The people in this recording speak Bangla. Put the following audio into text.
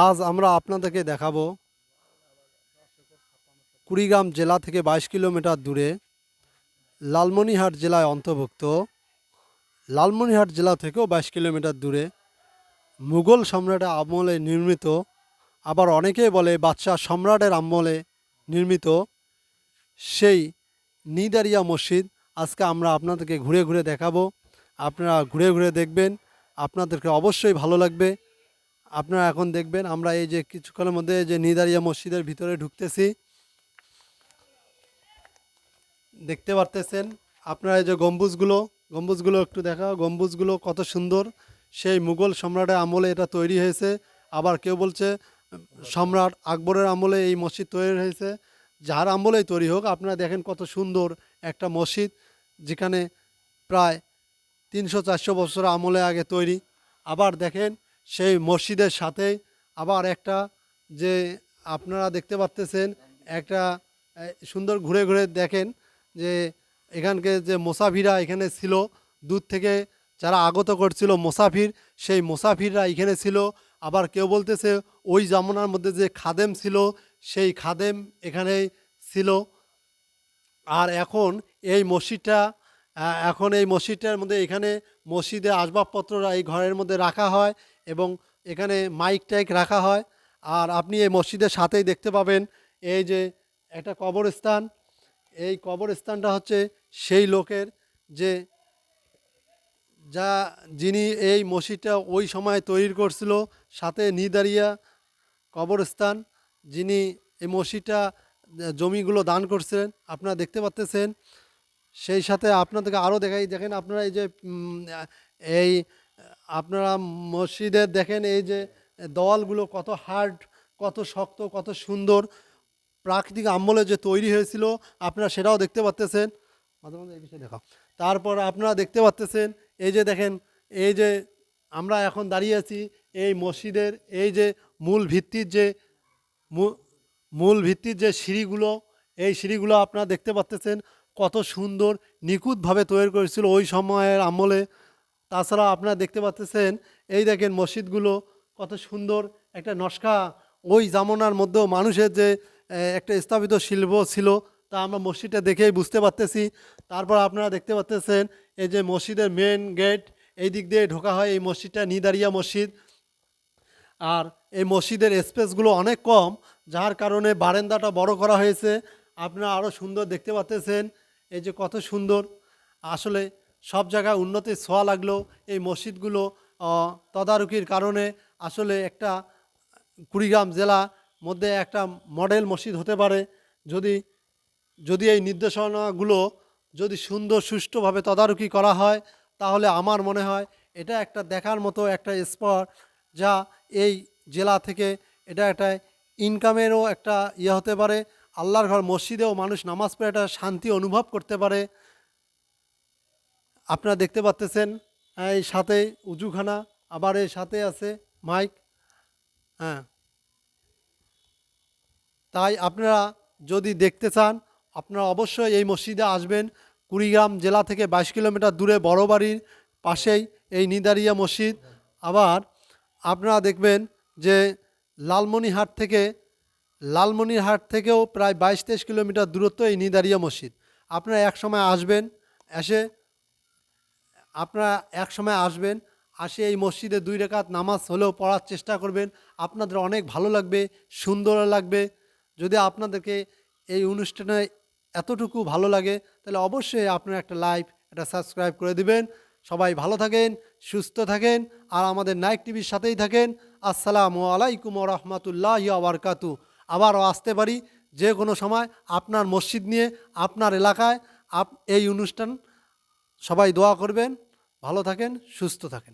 আজ আমরা আপনাদেরকে দেখাবো কুড়িগ্রাম জেলা থেকে 22 কিলোমিটার দূরে লালমনিরহাট জেলায় অন্তর্ভুক্ত লালমনিরহাট জেলা থেকেও 22 কিলোমিটার দূরে মুঘল সম্রাটের আমলে নির্মিত, আবার অনেকেই বলে বাদশাহ সম্রাটের আমলে নির্মিত সেই নিদারিয়া মসজিদ আজকে আমরা আপনাদেরকে ঘুরে ঘুরে দেখাবো। আপনারা ঘুরে ঘুরে দেখবেন, আপনাদেরকে অবশ্যই ভালো লাগবে। আপনারা এখন দেখবেন আমরা এই যে কিছুক্ষণের মধ্যে যে নিদারিয়া মসজিদের ভিতরে ঢুকতেছি, দেখতে পারতেছেন আপনারা এই যে গম্বুজগুলো একটু দেখাও। গম্বুজগুলো কত সুন্দর, সেই মুঘল সম্রাটের আমলে এটা তৈরি হয়েছে। আবার কেউ বলছে সম্রাট আকবরের আমলে এই মসজিদ তৈরি হয়েছে। যার আমলেই তৈরি হোক, আপনারা দেখেন কত সুন্দর একটা মসজিদ, যেখানে প্রায় 300-400 বছর আমলে আগে তৈরি। আবার দেখেন সেই মসজিদের সাথেই আবার একটা যে আপনারা দেখতে পাচ্তেছেন একটা সুন্দর, ঘুরে ঘুরে দেখেন যে এখানকে যে মুসাফিররা এখানে ছিল, দূর থেকে যারা আগত করছিল মুসাফির, সেই মুসাফিররা এখানে ছিল। আবার কেউ বলতেছে ওই জামানার মধ্যে যে খাদেম ছিল, সেই খাদেম এখানেই ছিল। আর এখন এই মসজিদটা এই মসজিদটার মধ্যে এখানে মসজিদে আসবাবপত্ররা এই ঘরের মধ্যে রাখা হয় এবং এখানে মাইক টাইক রাখা হয়। আর আপনি এই মসজিদের সাথেই দেখতে পাবেন এই যে একটা কবরস্থান। এই কবরস্থানটা হচ্ছে সেই লোকের যে যিনি এই মসজিদটা ওই সময় তৈরি করছিল। সাথে নিদারিয়া কবরস্থান, যিনি এই মসজিদটা জমিগুলো দান করছিলেন, আপনারা দেখতে পাচ্তেছেন। সেই সাথে আপনাদেরকে আরও দেখাই, দেখেন আপনারা এই যে এই আপনারা মসজিদের দেখেন এই যে দেওয়ালগুলো কত হার্ড, কত শক্ত, কত সুন্দর, প্রাকৃতিক আমলে যে তৈরি হয়েছিল, আপনারা সেটাও দেখতে পাচ্তেছেন। মাঝে মাঝে এই বিষয়ে দেখাও। তারপর আপনারা দেখতে পাচ্তেছেন এই যে দেখেন, এই যে আমরা এখন দাঁড়িয়ে আছি এই মসজিদের এই যে মূল ভিত্তির যে সিঁড়িগুলো, এই সিঁড়িগুলো আপনারা দেখতে পাচ্তেছেন কত সুন্দর নিখুঁতভাবে তৈরি করেছিল ওই সময়ের আমলে। তাছাড়া আপনারা দেখতে পাচ্তেছেন এই দেখেন মসজিদগুলো কত সুন্দর একটা নকশা, ওই জামানার মধ্যেও মানুষের যে একটা স্থাপিত শিল্প ছিল, তা আমরা মসজিদটা দেখেই বুঝতে পারতেছি। তারপর আপনারা দেখতে পাচ্তেছেন এই যে মসজিদের মেন গেট, এই দিক দিয়ে ঢোকা হয় এই মসজিদটা নিদারিয়া মসজিদ। আর এই মসজিদের স্পেসগুলো অনেক কম, যার কারণে বারান্দাটা বড় করা হয়েছে। আপনারা আরও সুন্দর দেখতে পাচ্তেছেন এই যে কত সুন্দর। আসলে সব জায়গায় উন্নতির ছোঁয়া লাগলেও এই মসজিদগুলো তদারকির কারণে আসলে একটা কুড়িগ্রাম জেলা মধ্যে একটা মডেল মসজিদ হতে পারে, যদি যদি এই নির্দেশনাগুলো যদি সুন্দর সুষ্ঠুভাবে তদারকি করা হয়, তাহলে আমার মনে হয় এটা একটা দেখার মতো একটা স্পট, যা এই জেলা থেকে এটা একটা ইনকামেরও একটা হতে পারে। আল্লাহর ঘর মসজিদেও মানুষ নামাজ পড়ে একটা শান্তি অনুভব করতে পারে। আপনারা দেখতে পাচ্তেছেন এই সাথে উজুখানা, আবার এই সাথে আছে মাইক। হ্যাঁ, তাই আপনারা যদি দেখতে চান, আপনারা অবশ্যই এই মসজিদে আসবেন। কুড়িগ্রাম জেলা থেকে 22 কিলোমিটার দূরে বড়বাড়ির পাশেই এই নিদারিয়া মসজিদ। আবার আপনারা দেখবেন যে লালমনিরহাট থেকেও প্রায় 22-23 কিলোমিটার দূরত্ব এই নিদারিয়া মসজিদ। আপনারা এক সময় আসবেন, আসে এই মসজিদে 2 রাকাত নামাজ হলেও পড়ার চেষ্টা করবেন। আপনাদের অনেক ভালো লাগবে, সুন্দর লাগবে। যদি আপনাদেরকে এই অনুষ্ঠানে এতটুকু ভালো লাগে, তাহলে অবশ্যই আপনারা একটা লাইক, একটা সাবস্ক্রাইব করে দিবেন। সবাই ভালো থাকেন, সুস্থ থাকেন, আর আমাদের নাইক টিভির সাথেই থাকেন। আসসালামু আলাইকুম ওয়া রাহমাতুল্লাহি ওয়া বারাকাতুহু। আবারও আসতে পারি যে কোনো সময় আপনার মসজিদ নিয়ে, আপনার এলাকায় এই অনুষ্ঠান। সবাই দোয়া করবেন, ভালো থাকেন, সুস্থ থাকেন।